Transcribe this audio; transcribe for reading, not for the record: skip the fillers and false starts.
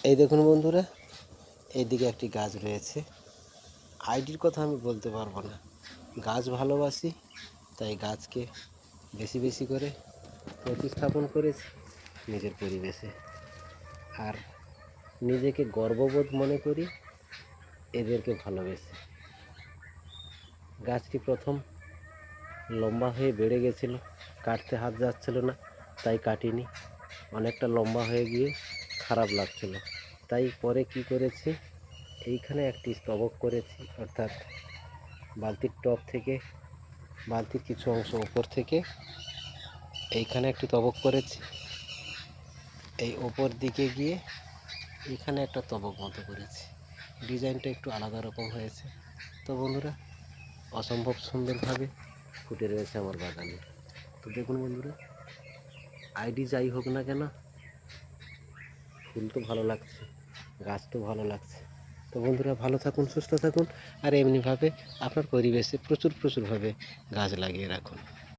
এই দেখুন বন্ধুরা, এইদিকে একটি গাছ রয়েছে। আইডির কথা আমি বলতে পারবো না, গাছ ভালোবাসি তাই গাছকে বেশি বেশি করে প্রতিস্থাপন করেছি নিজের পরিবেশে। আর নিজেকে গর্ববোধ মনে করি এদেরকে ভালোবেসে। গাছটি প্রথম লম্বা হয়ে বেড়ে গেছিল, কাটতে হাত যাচ্ছিল না, তাই কাটিনি। অনেকটা লম্বা হয়ে গিয়ে খারাপ লাগছিল, তাই পরে কি করেছি, এইখানে একটি স্তবক করেছি, অর্থাৎ বালতির টপ থেকে, বালতির কিছু অংশ ওপর থেকে এইখানে একটি তবক করেছি। এই ওপর দিকে গিয়ে এখানে একটা তবক মতো করেছি। ডিজাইনটা একটু আলাদা রকম হয়েছে। তো বন্ধুরা, অসম্ভব সুন্দরভাবে ফুটে রয়েছে আমার বাগানে। তো দেখুন বন্ধুরা, আইডি যাই হোক না কেন, ফুল তো ভালো লাগছে, গাছ তো ভালো লাগছে। তো বন্ধুরা, ভালো থাকুন, সুস্থ থাকুন, আর এমনিভাবে আপনার পরিবেশে প্রচুরভাবে গাছ লাগিয়ে রাখুন।